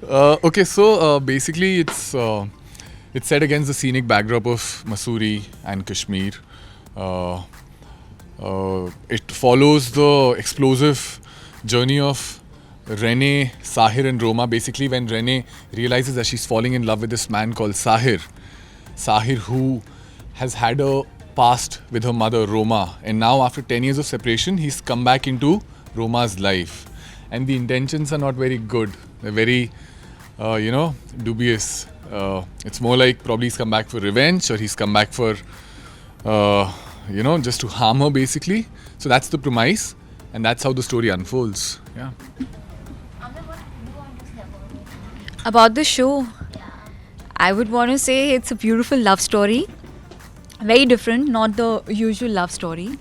Okay, so basically it's set against the scenic backdrop of Mussoorie and Kashmir. Uh, it follows the explosive journey of Rene, Sahir, and Roma. Basically, when Rene realizes that she's falling in love with this man called Sahir, who has had a past with her mother, Roma, and now after 10 years of separation, he's come back into Roma's life. And the intentions are not very good. They're very, dubious. It's more like probably he's come back for revenge or he's come back for, just to harm her basically. So that's the premise, and that's how the story unfolds. Yeah. About the show, I would want to say it's a beautiful love story. Very different, not the usual love story.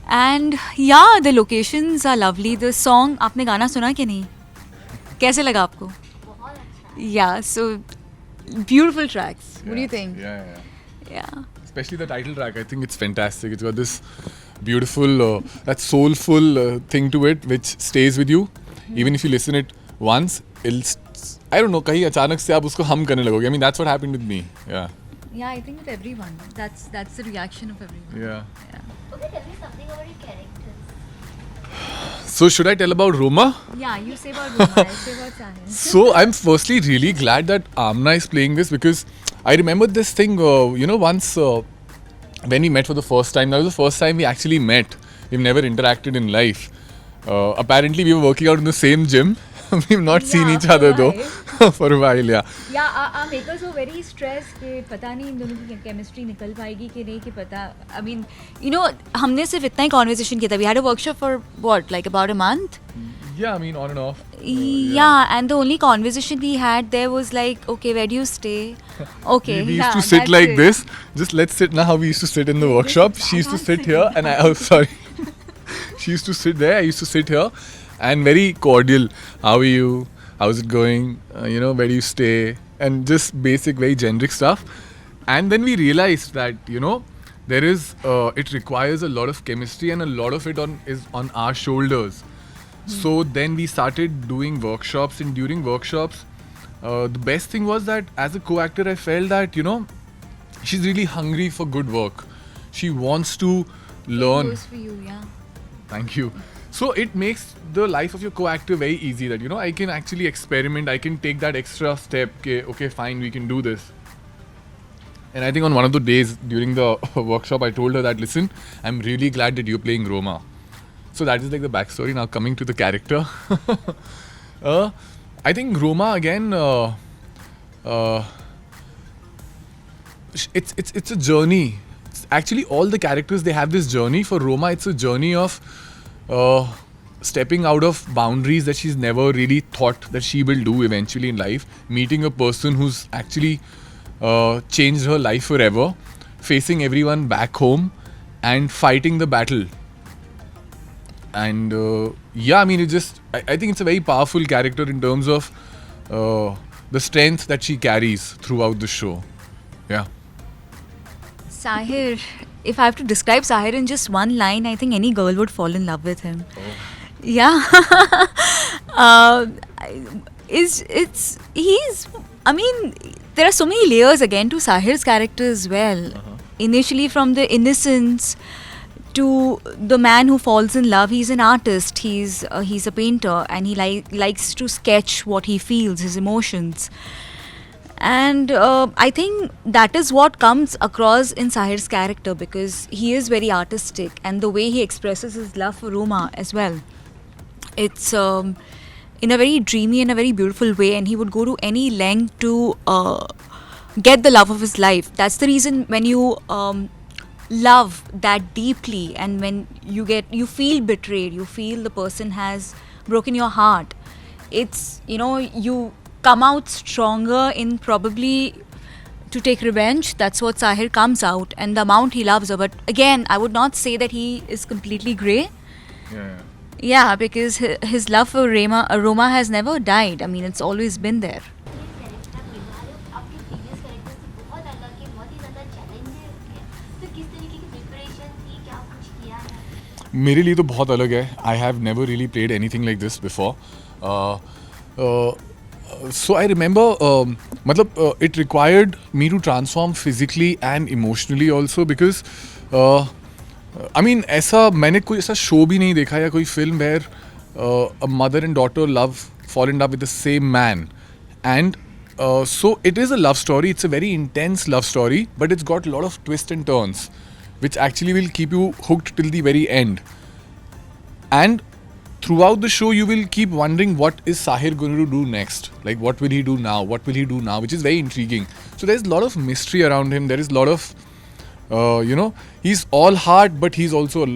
And yeah, the locations are lovely. The song, आपने गाना सुना कि नहीं? कैसे लगा आपको? Yeah, so beautiful tracks. What do you think? Yeah. Yeah. Especially the title track, I think it's fantastic. It's got this beautiful, that soulful thing to it, which stays with you. Even if you listen it once, I don't know, कहीं अचानक से आप उसको hum करने लगोगे. I mean, that's what happened with me. Yeah. Yeah, I think with everyone. That's the reaction of everyone. Yeah. Okay, tell me something about your characters. So should I tell about Roma? Yeah, you say about Roma, I say about Sahir. So I'm firstly really glad that Aamna is playing this, because I remember this thing, once when we met for the first time. That was the first time we actually met. We've never interacted in life. Apparently we were working out in the same gym. We've not seen each other though for a while, yeah. Yeah, our makers were very stressed कि पता नहीं इन दोनों की chemistry निकल पाएगी कि नहीं कि पता. I mean, हमने सिर्फ इतना ही conversation किया था. We had a workshop for what, like about a month? Yeah, I mean on and off. Yeah, and the only conversation we had there was like, okay, where do you stay? Okay, We used yeah, to sit that's like it. this. Just let's sit now how we used to sit in the workshop. She used to sit here and sorry. She used to sit there. I used to sit here, and very cordial. How are you? How's it going? Where do you stay? And just basic, very generic stuff. And then we realized that, there is, it requires a lot of chemistry, and a lot of it is on our shoulders. So then we started doing workshops, and during workshops, the best thing was that as a co-actor, I felt that, she's really hungry for good work. She wants to learn. Goes for you, yeah. Thank you. So it makes the life of your co-actor very easy, that, I can actually experiment. I can take that extra step. Okay, fine, we can do this. And I think on one of the days during the workshop, I told her that, listen, I'm really glad that you're playing Roma. So that is like the backstory. Now coming to the character. I think Roma again, it's a journey. Actually, all the characters, they have this journey. For Roma, it's a journey of stepping out of boundaries that she's never really thought that she will do eventually in life. Meeting a person who's actually changed her life forever. Facing everyone back home and fighting the battle. And I mean, I think it's a very powerful character in terms of the strength that she carries throughout the show. Yeah. Sahir, if I have to describe Sahir in just one line, I think any girl would fall in love with him. Yeah. There are so many layers again to Sahir's character as well. Initially from the innocence to the man who falls in love. He's an artist, he's a painter, and he likes to sketch what he feels, his emotions. And I think that is what comes across in Sahir's character, because he is very artistic, and the way he expresses his love for Roma as well. It's in a very dreamy and a very beautiful way, and he would go to any length to get the love of his life. That's the reason when you love that deeply, and when you feel betrayed, you feel the person has broken your heart, it's, you come out stronger in probably to take revenge. That's what Sahir comes out, and the amount he loves her. But again, I would not say that he is completely grey. Yeah, because his love for Roma has never died. I mean, it's always been there. आपके previous character से बहुत अलग है, बहुत ही ज़्यादा challenges है. तो किस तरीके की preparation थी, क्या कुछ किया है? मेरे लिए तो बहुत अलग है. I have never really played anything like this before. So I remember, it required me to transform physically and emotionally also because, I mean, ऐसा मैंने कोई ऐसा show भी नहीं देखा या कोई film where a mother and daughter fall in love with the same man, and so it is a love story. It's a very intense love story, but it's got a lot of twists and turns, which actually will keep you hooked till the very end. And throughout the show, you will keep wondering what is Sahir going to do next? Like, what will he do now? What will he do now? Which is very intriguing. So there's a lot of mystery around him. There is a lot of, he's all heart, but he's also,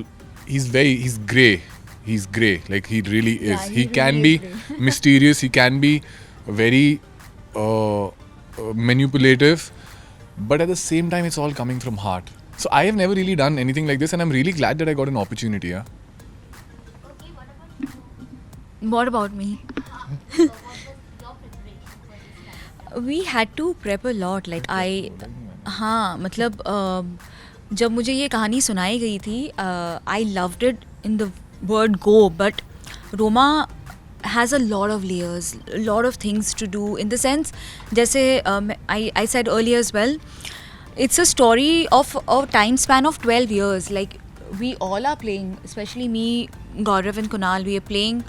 he's grey. He's grey. Like, he really is. Yeah, he can really be is grey. mysterious. He can be very manipulative. But at the same time, it's all coming from heart. So I have never really done anything like this, and I'm really glad that I got an opportunity. Yeah. Okay, what about you? What about me? What was your preparation for this time? We had to prep a lot. Like हाँ मतलब जब मुझे ये कहानी सुनाई गई थी, I loved it in the word go, but Roma has a lot of layers, a lot of things to do in the sense, जैसे I said earlier as well, it's a story of a time span of 12 years. Like, we all are playing, especially me, Gaurav and Kunal, we are playing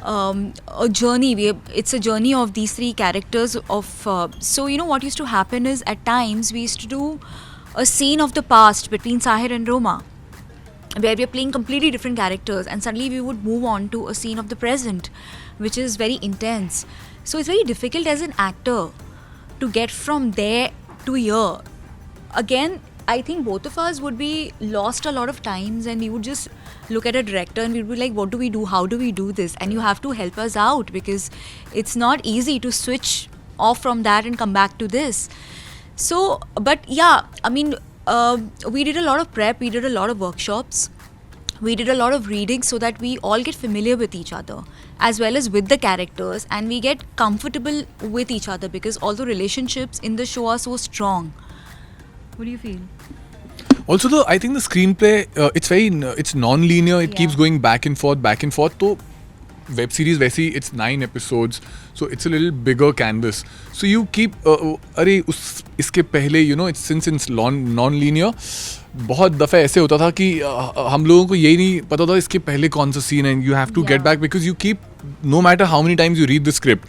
a journey. It's a journey of these three characters of so you know what used to happen is at times we used to do a scene of the past between Sahir and Roma, where we are playing completely different characters, and suddenly we would move on to a scene of the present, which is very intense. So it's very difficult as an actor to get from there to here. Again, I think both of us would be lost a lot of times, and we would just look at a director and we'd be like, what do we do? How do we do this? And you have to help us out, because it's not easy to switch off from that and come back to this. So, but yeah, I mean, we did a lot of prep, we did a lot of workshops, we did a lot of reading so that we all get familiar with each other as well as with the characters, and we get comfortable with each other, because all the relationships in the show are so strong. What do you feel? Also, though, I think the screenplay, it's non-linear. It keeps Yeah. going back and forth. So, web series, वैसी, it's 9 episodes. So, it's a little bigger canvas. So, you keep, इसके पहले, since it's non-linear, बहुत दफ़े ऐसे होता था कि हम लोगों को यही नहीं पता था इसके पहले कौन सा scene है. You have to get Yeah. back, because you keep, no matter how many times you read the script,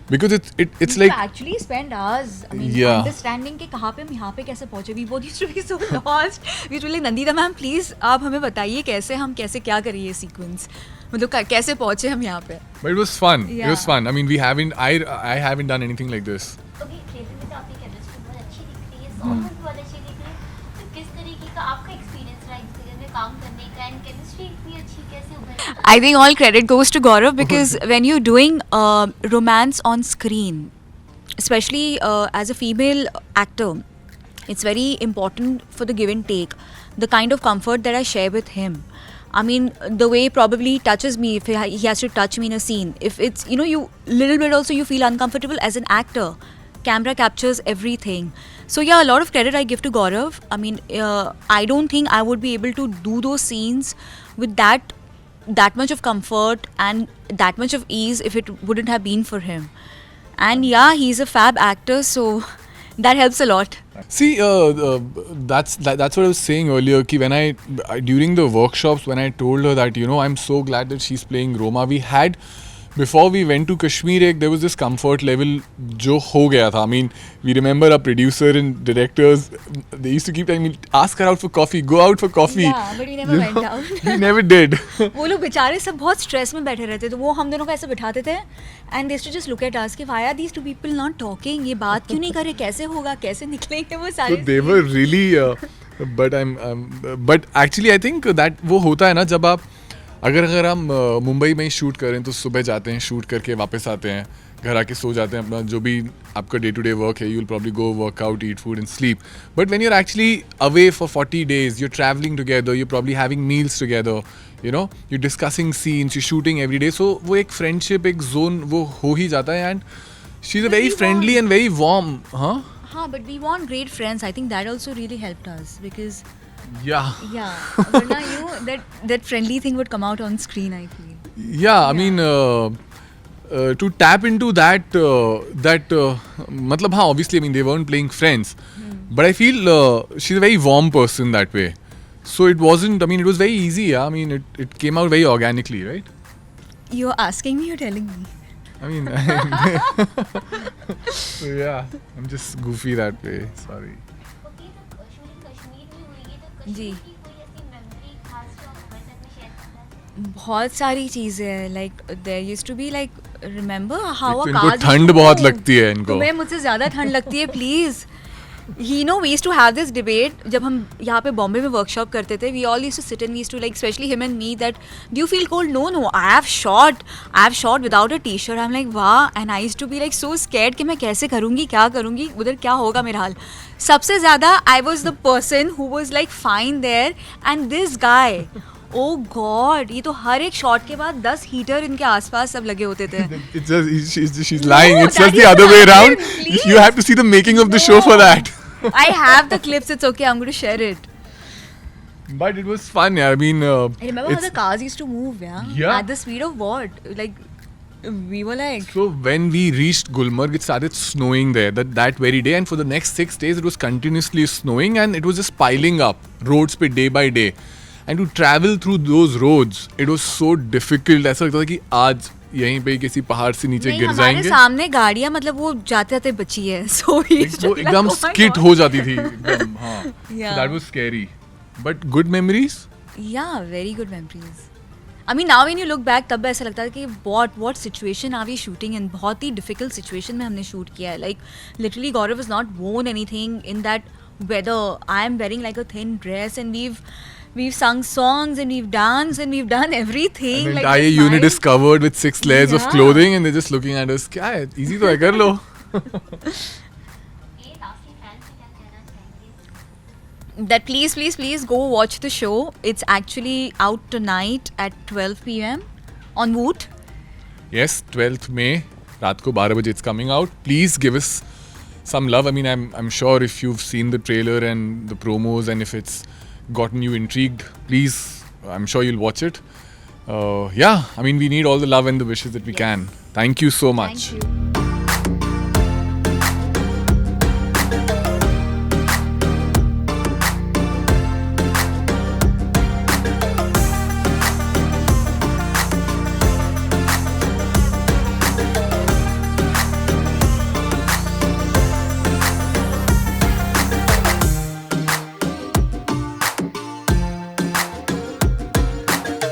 because it's We like, actually spend hours, I mean, Yeah. understanding कि कहाँ पे हम यहाँ पे कैसे पहुँचे. We both used to be so lost. We used to be like, Nandita ma'am, please आप हमें बताइए कैसे हम कैसे क्या करें ये sequence. मतलब कैसे पहुँचे हम यहाँ पे. but it was fun. It was Yeah. fun. I mean, I haven't done anything like this. Okay, trailer में तो आपकी केमिस्ट्री बहुत अच्छी दिख रही है, सॉन्ग भी बहुत अच्छी दिख रही है. तो किस तरीके का आपका एक्सपीरियंस रहा इस फिल्म में काम करने का, एंड केमिस्ट्री इतनी अच्छी कैसे उभरी? I think all credit goes to Gaurav, because when you're doing romance on screen, especially as a female actor, it's very important for the give and take, the kind of comfort that I share with him. I mean, the way he probably touches me, if he has to touch me in a scene, if it's, you little bit also you feel uncomfortable as an actor, camera captures everything. So yeah, a lot of credit I give to Gaurav. I mean, I don't think I would be able to do those scenes with that much of comfort and that much of ease if it wouldn't have been for him. And yeah, he's a fab actor, so that helps a lot. See, that's what I was saying earlier. Ki when I during the workshops, when I told her that I'm so glad that she's playing Roma, we had, before we went to Kashmir, there was this comfort level जो हो गया था. I mean, we remember our producer and directors, they used to keep telling me, ask her out for coffee, go out for coffee. Yeah, but we never went out. We never did. वो लोग बेचारे सब बहुत stress में बैठे रहते, तो वो हम दोनों को ऐसे बिठाते थे, and they used to just look at us कि why are these two people not talking, ये बात क्यों नहीं कर रहे, कैसे होगा, कैसे निकलेंगे वो So सारे. they were really, but actually I think that वो होता है ना, जब आप अगर हम मुंबई में ही शूट करें तो सुबह जाते हैं, शूट करके वापस आते हैं, घर आके सो जाते हैं, अपना जो भी आपका डे टू डे वर्क है, you will probably go work out, eat food and sleep. But when you are actually away for 40 days, you are travelling together, you probably having meals together, you discussing scenes, you shooting every day. So वो एक friendship, एक zone वो हो ही जाता है. And she is a very friendly and very warm. हाँ, but we want great friends. I think that also really helped us, because Yeah. वरना that friendly thing would come out on screen, I feel. Yeah, I mean, to tap into matlab, हाँ, obviously, I mean, they weren't playing friends. But I feel she's a very warm person that way. So it wasn't, I mean, it was very easy. Yeah? I mean, it came out very organically, right? You're asking me or telling me? I mean, so yeah, I'm just goofy that way. Sorry. Okay तो shooting Kashmir में हुई है तो जी। कश्मीर की कोई ऐसी memory खास जो आप हमारे साथ में शेयर करना है बहुत सारी चीज़ें हैं like there used to be like remember how uh इनको कार ठंड बहुत लगती है इनको. तुम्हें मुझसे ज़्यादा ठंड लगती है please. You know, we used to have this debate जब हम यहाँ पे बॉम्बे में वर्कशॉप करते थे. We all used to sit and we used to like, especially him and me, that do you feel cold? No, I have shot without a t-shirt. I'm like वाह, and I used to be like so scared कि मैं कैसे करूँगी, क्या करूँगी, उधर क्या होगा मेरा हाल. सबसे ज़्यादा I was the person who was like fine there, and this guy, oh God, ये तो हर एक शॉट के बाद 10 हीटर इनके आसपास सब लगे होते थे. It's just, she's lying. It's just that the is other way not around. it, please. You have to see the making of the show for that. I have the clips. It's okay. I'm going to share it. But it was fun. Yeah. I mean, I remember how it's- the cars used to move, yeah? Yeah. At the speed of what? Like, we were like... So when we reached Gulmarg, it started snowing there that very day, and for the next 6 days, it was continuously snowing, and it was just piling up roads पे day by day. And to travel through those roads, it was so difficult. ऐसा लगता था कि आज यहीं पे किसी पहाड़ से नीचे नहीं, गिर हमारे जाएंगे. सामने गाड़ियाँ मतलब वो जाते जाते बची है. So we used to वो be like, एकदम oh my skit God. हो जाती थी एकदम. हाँ. Yeah. So that was scary. But good memories. Yeah, very good memories. I mean, now when you look back, तब ऐसा लगता है कि what situation are we shooting in? बहुत ही difficult situation में हमने shoot किया है. Like literally, Gaurav has not worn anything in that weather. I am wearing like a thin dress, and we've sung songs and we've danced and we've done everything. And the like entire this unit night. is covered with 6 layers of Yeah. clothing, and they're just looking at us. क्या है? Easy तो है, कर लो. ये last fan से क्या कहना चाहेंगे That please go watch the show. It's actually out tonight at 12 p.m. on Woot. Yes, 12th May, रात को 12 बजे it's coming out. Please give us some love. I mean, I'm sure if you've seen the trailer and the promos, and if it's gotten you intrigued, please, I'm sure you'll watch it. Yeah, I mean, we need all the love and the wishes that we can. Thank you so much. Thank you.